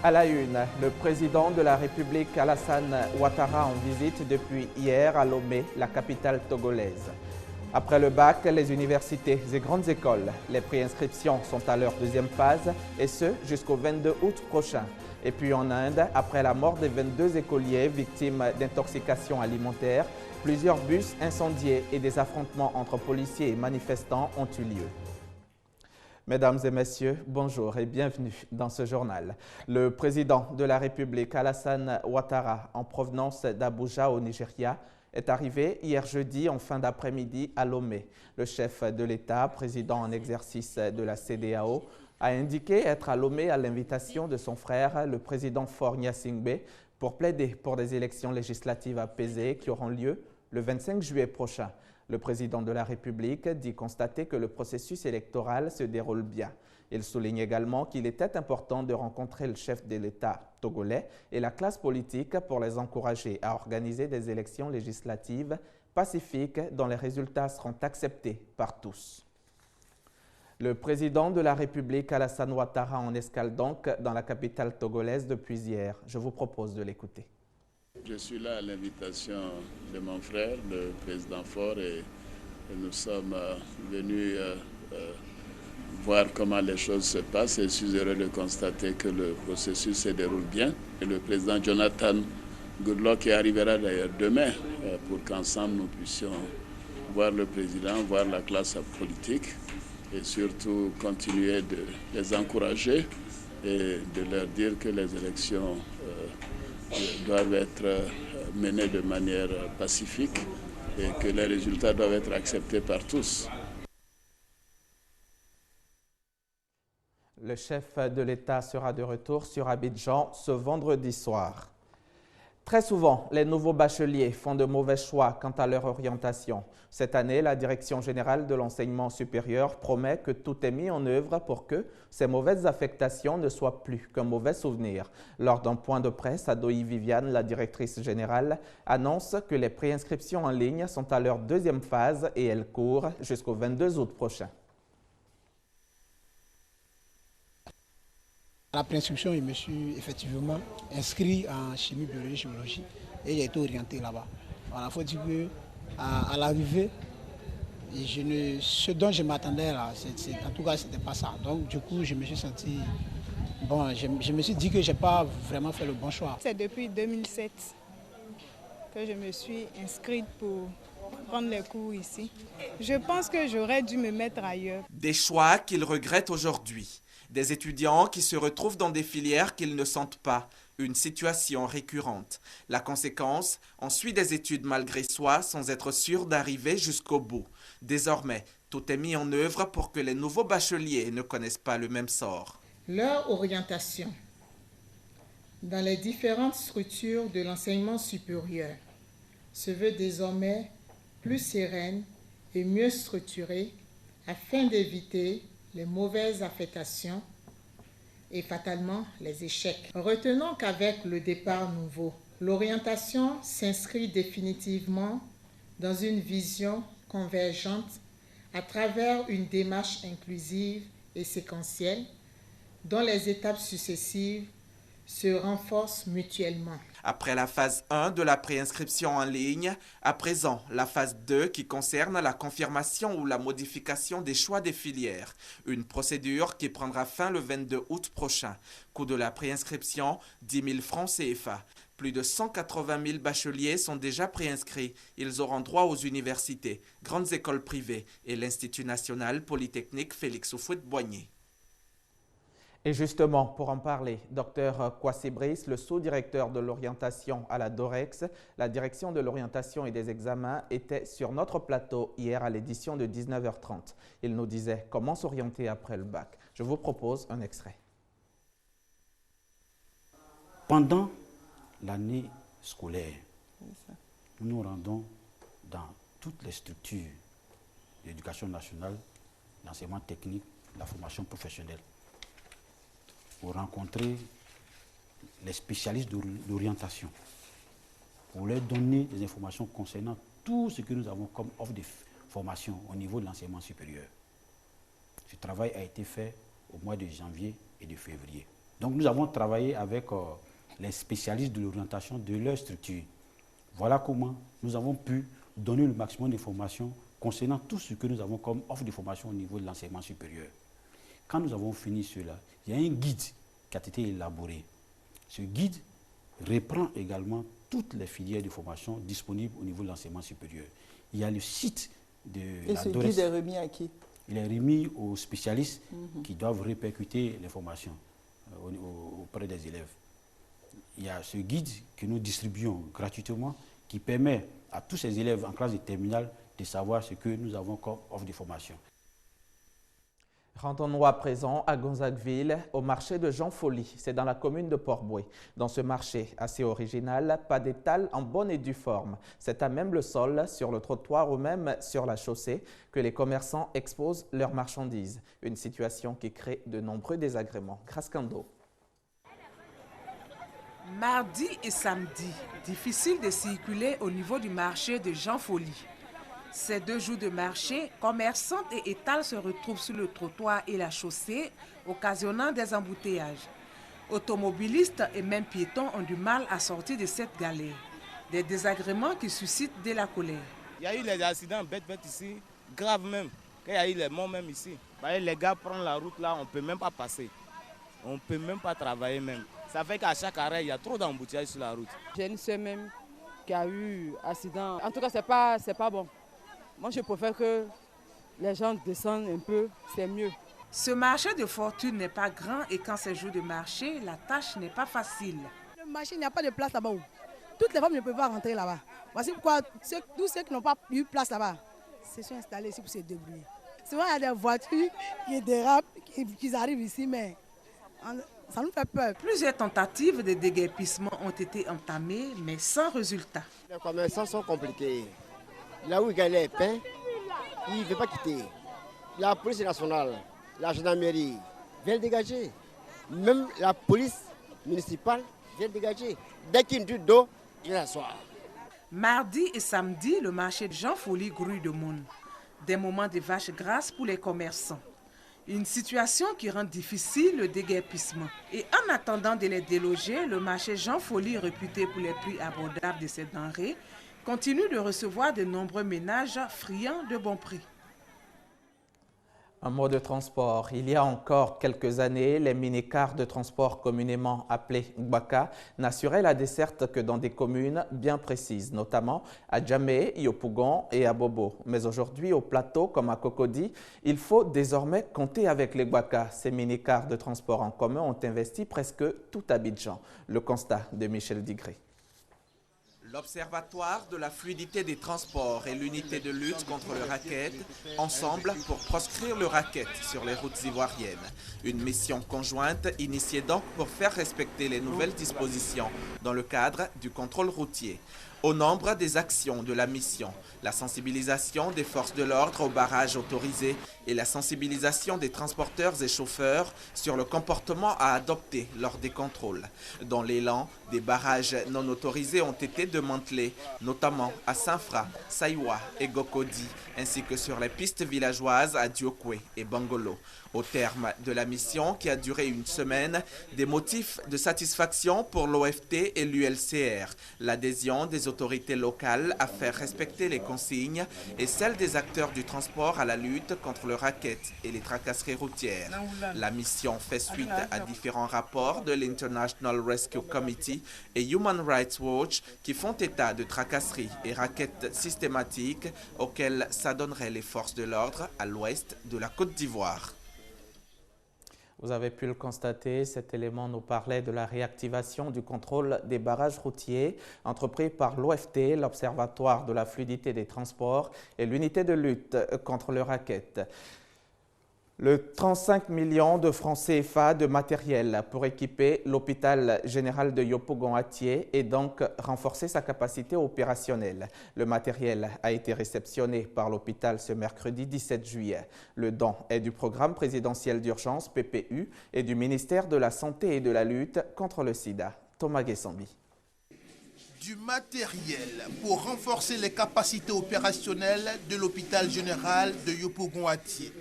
À la une, le président de la République Alassane Ouattara en visite depuis hier à Lomé, la capitale togolaise. Après le bac, les universités et grandes écoles, les préinscriptions sont à leur deuxième phase et ce jusqu'au 22 août prochain. Et puis en Inde, après la mort des 22 écoliers victimes d'intoxication alimentaire, plusieurs bus incendiés et des affrontements entre policiers et manifestants ont eu lieu. Mesdames et messieurs, bonjour et bienvenue dans ce journal. Le président de la République, Alassane Ouattara, en provenance d'Abuja au Nigeria, est arrivé hier jeudi en fin d'après-midi à Lomé. Le chef de l'État, président en exercice de la CEDEAO, a indiqué être à Lomé à l'invitation de son frère, le président Faure Gnassingbé, pour plaider pour des élections législatives apaisées qui auront lieu le 25 juillet prochain. Le président de la République dit constater que le processus électoral se déroule bien. Il souligne également qu'il était important de rencontrer le chef de l'État togolais et la classe politique pour les encourager à organiser des élections législatives pacifiques dont les résultats seront acceptés par tous. Le président de la République, Alassane Ouattara, en escale donc dans la capitale togolaise depuis hier. Je vous propose de l'écouter. Je suis là à l'invitation de mon frère, le président Faure, et nous sommes venus voir comment les choses se passent et je suis heureux de constater que le processus se déroule bien. Et le président Jonathan Goodluck arrivera d'ailleurs demain pour qu'ensemble nous puissions voir le président, voir la classe politique et surtout continuer de les encourager et de leur dire que les élections doivent être menées de manière pacifique et que les résultats doivent être acceptés par tous. Le chef de l'État sera de retour sur Abidjan ce vendredi soir. Très souvent, les nouveaux bacheliers font de mauvais choix quant à leur orientation. Cette année, la Direction générale de l'enseignement supérieur promet que tout est mis en œuvre pour que ces mauvaises affectations ne soient plus qu'un mauvais souvenir. Lors d'un point de presse, Adoyi Viviane, la directrice générale, annonce que les préinscriptions en ligne sont à leur deuxième phase et elles courent jusqu'au 22 août prochain. À la préinscription, je me suis effectivement inscrit en chimie, biologie, chimologie et j'ai été orienté là-bas. Il faut dire qu'à l'arrivée, ce dont je m'attendais là, en tout cas, ce n'était pas ça. Donc du coup, je me suis senti, je me suis dit que je n'ai pas vraiment fait le bon choix. C'est depuis 2007 que je me suis inscrite pour prendre les cours ici. Je pense que j'aurais dû me mettre ailleurs. Des choix qu'il regrette aujourd'hui. Des étudiants qui se retrouvent dans des filières qu'ils ne sentent pas, une situation récurrente. La conséquence, on suit des études malgré soi sans être sûr d'arriver jusqu'au bout. Désormais, tout est mis en œuvre pour que les nouveaux bacheliers ne connaissent pas le même sort. Leur orientation dans les différentes structures de l'enseignement supérieur se veut désormais plus sereine et mieux structurée afin d'éviter les mauvaises affectations et fatalement les échecs. Retenons qu'avec le départ nouveau, l'orientation s'inscrit définitivement dans une vision convergente à travers une démarche inclusive et séquentielle dont les étapes successives se renforcent mutuellement. Après la phase 1 de la préinscription en ligne, à présent la phase 2 qui concerne la confirmation ou la modification des choix des filières. Une procédure qui prendra fin le 22 août prochain. Coût de la préinscription, 10 000 francs CFA. Plus de 180 000 bacheliers sont déjà préinscrits. Ils auront droit aux universités, grandes écoles privées et l'Institut national polytechnique Félix Houphouët-Boigny. Et justement, pour en parler, Dr Kwasi Brice, le sous-directeur de l'orientation à la DOREX, la direction de l'orientation et des examens, était sur notre plateau hier à l'édition de 19h30. Il nous disait comment s'orienter après le bac. Je vous propose un extrait. Pendant l'année scolaire, nous nous rendons dans toutes les structures de l'éducation nationale, l'enseignement technique, la formation professionnelle, pour rencontrer les spécialistes d'orientation, pour leur donner des informations concernant tout ce que nous avons comme offre de formation au niveau de l'enseignement supérieur. Ce travail a été fait au mois de janvier et de février. Donc nous avons travaillé avec les spécialistes de l'orientation de leur structure. Voilà comment nous avons pu donner le maximum d'informations concernant tout ce que nous avons comme offre de formation au niveau de l'enseignement supérieur. Quand nous avons fini cela, il y a un guide qui a été élaboré. Ce guide reprend également toutes les filières de formation disponibles au niveau de l'enseignement supérieur. Il y a le site de Et ce guide est remis à qui? Il est remis aux spécialistes qui doivent répercuter les formations auprès des élèves. Il y a ce guide que nous distribuons gratuitement qui permet à tous ces élèves en classe de terminale de savoir ce que nous avons comme offre de formation. Rendons-nous à présent à Gonzagueville, au marché de Jean Folly. C'est dans la commune de Port-Boué. Dans ce marché assez original, pas d'étal en bonne et due forme. C'est à même le sol, sur le trottoir ou même sur la chaussée que les commerçants exposent leurs marchandises. Une situation qui crée de nombreux désagréments. Grascando. Mardi et samedi, difficile de circuler au niveau du marché de Jean Folly. Ces 2 jours de marché, commerçantes et étals se retrouvent sur le trottoir et la chaussée, occasionnant des embouteillages. Automobilistes et même piétons ont du mal à sortir de cette galère. Des désagréments qui suscitent de la colère. Il y a eu les accidents bêtes ici, graves même. Il y a eu les morts même ici. Les gars prennent la route là, on ne peut même pas passer. On ne peut même pas travailler même. Ça fait qu'à chaque arrêt, il y a trop d'embouteillages sur la route. J'ai une soeur même qui a eu accident. En tout cas, c'est pas bon. Moi, je préfère que les gens descendent un peu, c'est mieux. Ce marché de fortune n'est pas grand et quand c'est jour de marché, la tâche n'est pas facile. Le marché, il n'y a pas de place là-bas. Toutes les femmes ne peuvent pas rentrer là-bas. Voici pourquoi tous ceux qui n'ont pas eu place là-bas se sont installés ici pour se débrouiller. Souvent, il y a des voitures qui dérapent, qui arrivent ici, mais ça nous fait peur. Plusieurs tentatives de déguerpissement ont été entamées, mais sans résultat. Les commerçants sont compliqués. Là où il gagne les pains, il ne veut pas quitter. La police nationale, la gendarmerie vient dégager. Même la police municipale vient dégager. Dès qu'il y a une chute d'eau, il s'assoit. Mardi et samedi, le marché de Jean Folly grouille de monde. Des moments de vache grasse pour les commerçants. Une situation qui rend difficile le déguerpissement. Et en attendant de les déloger, le marché Jean Folly, réputé pour les prix abordables de ces denrées, continue de recevoir de nombreux ménages friands de bons prix. Un mot de transport. Il y a encore quelques années, les mini-cars de transport communément appelés Gbaka n'assuraient la desserte que dans des communes bien précises, notamment à Djamé, Yopougon et à Bobo. Mais aujourd'hui, au plateau comme à Cocody, il faut désormais compter avec les Gbaka. Ces mini-cars de transport en commun ont investi presque tout Abidjan. Le constat de Michel Digré. L'Observatoire de la fluidité des transports et l'unité de lutte contre le racket, ensemble pour proscrire le racket sur les routes ivoiriennes. Une mission conjointe initiée donc pour faire respecter les nouvelles dispositions dans le cadre du contrôle routier. Au nombre des actions de la mission, la sensibilisation des forces de l'ordre aux barrages autorisés et la sensibilisation des transporteurs et chauffeurs sur le comportement à adopter lors des contrôles. Dans l'élan, des barrages non autorisés ont été démantelés, notamment à Saint-Fra, Saïwa et Gokodi, ainsi que sur les pistes villageoises à Diokwe et Bangolo. Au terme de la mission, qui a duré une semaine, des motifs de satisfaction pour l'OFT et l'ULCR, l'adhésion des autorités locales à faire respecter les consignes et celle des acteurs du transport à la lutte contre le racket et les tracasseries routières. La mission fait suite à différents rapports de l'International Rescue Committee et Human Rights Watch qui font état de tracasseries et rackets systématiques auxquelles s'adonneraient les forces de l'ordre à l'ouest de la Côte d'Ivoire. Vous avez pu le constater, cet élément nous parlait de la réactivation du contrôle des barrages routiers entrepris par l'OFT, l'Observatoire de la fluidité des transports et l'unité de lutte contre le racket. Le 35 millions de francs CFA de matériel pour équiper l'hôpital général de Yopougon-Atié et donc renforcer sa capacité opérationnelle. Le matériel a été réceptionné par l'hôpital ce mercredi 17 juillet. Le don est du programme présidentiel d'urgence PPU et du ministère de la Santé et de la lutte contre le sida. Thomas Guessambi. Du matériel pour renforcer les capacités opérationnelles de l'hôpital général de Yopougon-Atié.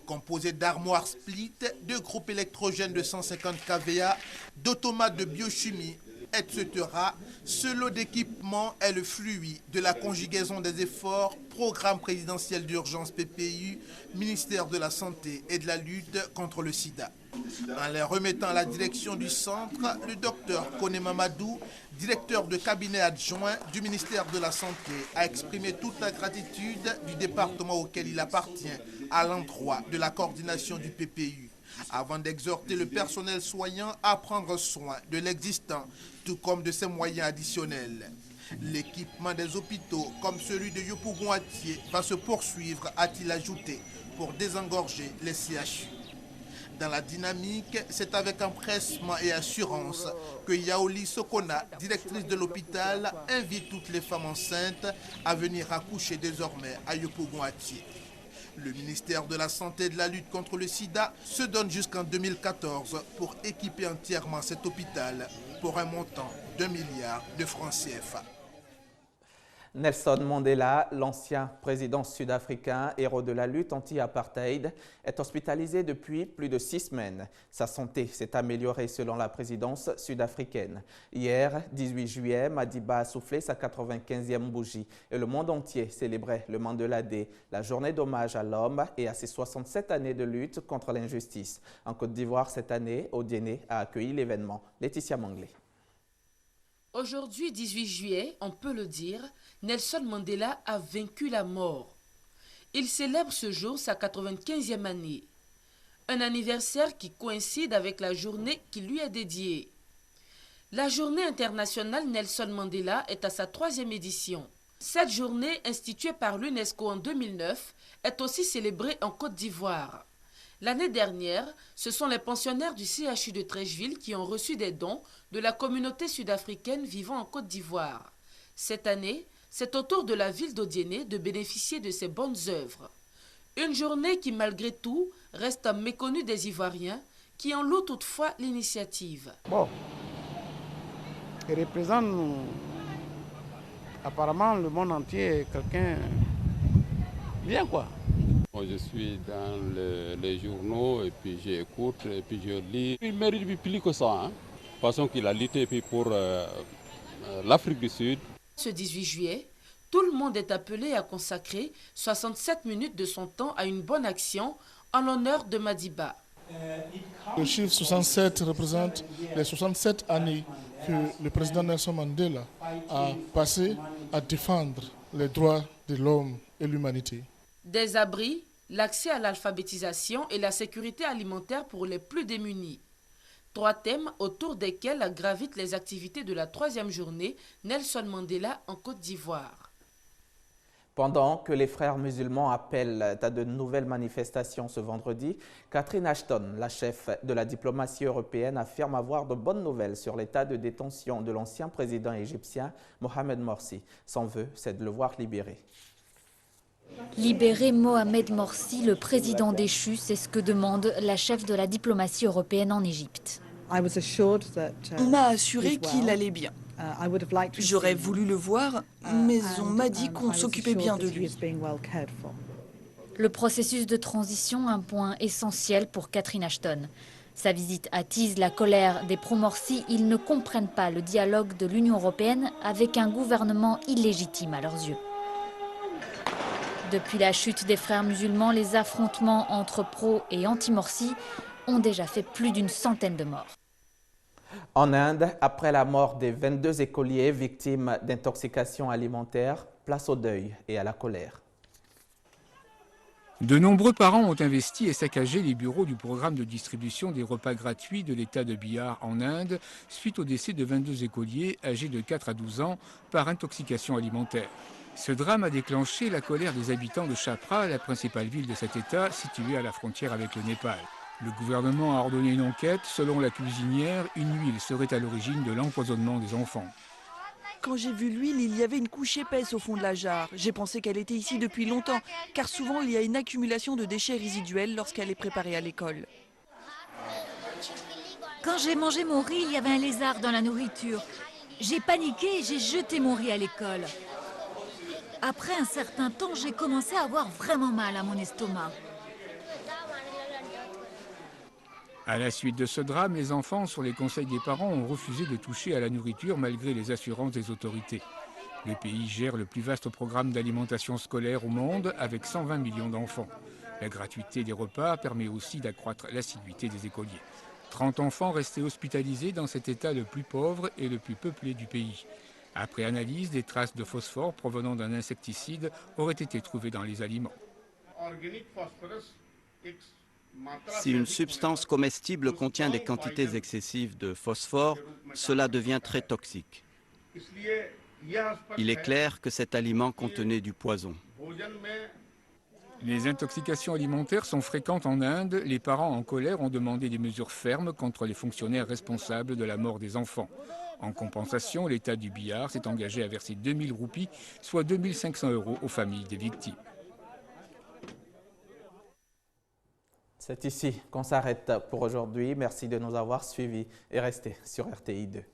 composé d'armoires split, de groupes électrogènes de 150 kVA, d'automates de biochimie, etc. Ce lot d'équipement est le fruit de la conjugaison des efforts, programme présidentiel d'urgence PPU, ministère de la Santé et de la lutte contre le sida. En les remettant à la direction du centre, le docteur Kone Mamadou, directeur de cabinet adjoint du ministère de la Santé, a exprimé toute la gratitude du département auquel il appartient à l'endroit de la coordination du PPU, avant d'exhorter le personnel soignant à prendre soin de l'existant, tout comme de ses moyens additionnels. L'équipement des hôpitaux, comme celui de Yopougon-Atié, va se poursuivre, a-t-il ajouté, pour désengorger les CHU. Dans la dynamique, c'est avec empressement et assurance que Yaoli Sokona, directrice de l'hôpital, invite toutes les femmes enceintes à venir accoucher désormais à Yopougon-Atié. Le ministère de la Santé et de la lutte contre le sida se donne jusqu'en 2014 pour équiper entièrement cet hôpital pour un montant d'1 milliard de francs CFA. Nelson Mandela, l'ancien président sud-africain, héros de la lutte anti-apartheid, est hospitalisé depuis plus de 6 semaines. Sa santé s'est améliorée selon la présidence sud-africaine. Hier, 18 juillet, Madiba a soufflé sa 95e bougie et le monde entier célébrait le Mandela Day, la journée d'hommage à l'homme et à ses 67 années de lutte contre l'injustice. En Côte d'Ivoire, cette année, Odiéné a accueilli l'événement. Laetitia Manglé. Aujourd'hui, 18 juillet, on peut le dire, Nelson Mandela a vaincu la mort. Il célèbre ce jour sa 95e année. Un anniversaire qui coïncide avec la journée qui lui est dédiée. La journée internationale Nelson Mandela est à sa 3e édition. Cette journée, instituée par l'UNESCO en 2009, est aussi célébrée en Côte d'Ivoire. L'année dernière, ce sont les pensionnaires du CHU de Treichville qui ont reçu des dons de la communauté sud-africaine vivant en Côte d'Ivoire. Cette année, c'est au tour de la ville d'Odiéné de bénéficier de ces bonnes œuvres. Une journée qui, malgré tout, reste méconnue des Ivoiriens, qui en louent toutefois l'initiative. Bon, il représente apparemment le monde entier, quelqu'un bien quoi. Je suis dans les journaux et puis j'écoute et puis je lis. Il mérite plus que ça, hein, parce qu'il a lutté pour l'Afrique du Sud. Ce 18 juillet, tout le monde est appelé à consacrer 67 minutes de son temps à une bonne action en l'honneur de Madiba. Le chiffre 67 représente les 67 années que le président Nelson Mandela a passé à défendre les droits de l'homme et l'humanité. Des abris, l'accès à l'alphabétisation et la sécurité alimentaire pour les plus démunis. 3 thèmes autour desquels gravitent les activités de la 3e journée Nelson Mandela en Côte d'Ivoire. Pendant que les frères musulmans appellent à de nouvelles manifestations ce vendredi, Catherine Ashton, la chef de la diplomatie européenne, affirme avoir de bonnes nouvelles sur l'état de détention de l'ancien président égyptien Mohamed Morsi. Son vœu, c'est de le voir libéré. Libérer Mohamed Morsi, le président déchu, c'est ce que demande la chef de la diplomatie européenne en Égypte. On m'a assuré qu'il allait bien. J'aurais voulu le voir, mais on m'a dit qu'on s'occupait bien de lui. Le processus de transition, un point essentiel pour Catherine Ashton. Sa visite attise la colère des pro-Morsi. Ils ne comprennent pas le dialogue de l'Union européenne avec un gouvernement illégitime à leurs yeux. Depuis la chute des frères musulmans, les affrontements entre pro et anti-Morsi ont déjà fait plus d'une centaine de morts. En Inde, après la mort des 22 écoliers victimes d'intoxication alimentaire, place au deuil et à la colère. De nombreux parents ont investi et saccagé les bureaux du programme de distribution des repas gratuits de l'État de Bihar en Inde suite au décès de 22 écoliers âgés de 4 à 12 ans par intoxication alimentaire. Ce drame a déclenché la colère des habitants de Chhapra, la principale ville de cet État située à la frontière avec le Népal. Le gouvernement a ordonné une enquête. Selon la cuisinière, une huile serait à l'origine de l'empoisonnement des enfants. Quand j'ai vu l'huile, il y avait une couche épaisse au fond de la jarre. J'ai pensé qu'elle était ici depuis longtemps, car souvent il y a une accumulation de déchets résiduels lorsqu'elle est préparée à l'école. Quand j'ai mangé mon riz, il y avait un lézard dans la nourriture. J'ai paniqué et j'ai jeté mon riz à l'école. Après un certain temps, j'ai commencé à avoir vraiment mal à mon estomac. À la suite de ce drame, les enfants, sur les conseils des parents, ont refusé de toucher à la nourriture malgré les assurances des autorités. Le pays gère le plus vaste programme d'alimentation scolaire au monde avec 120 millions d'enfants. La gratuité des repas permet aussi d'accroître l'assiduité des écoliers. 30 enfants restés hospitalisés dans cet état le plus pauvre et le plus peuplé du pays. Après analyse, des traces de phosphore provenant d'un insecticide auraient été trouvées dans les aliments. Si une substance comestible contient des quantités excessives de phosphore, cela devient très toxique. Il est clair que cet aliment contenait du poison. Les intoxications alimentaires sont fréquentes en Inde. Les parents en colère ont demandé des mesures fermes contre les fonctionnaires responsables de la mort des enfants. En compensation, l'État du Bihar s'est engagé à verser 2000 roupies, soit 2500 € aux familles des victimes. C'est ici qu'on s'arrête pour aujourd'hui. Merci de nous avoir suivis et restez sur RTI 2.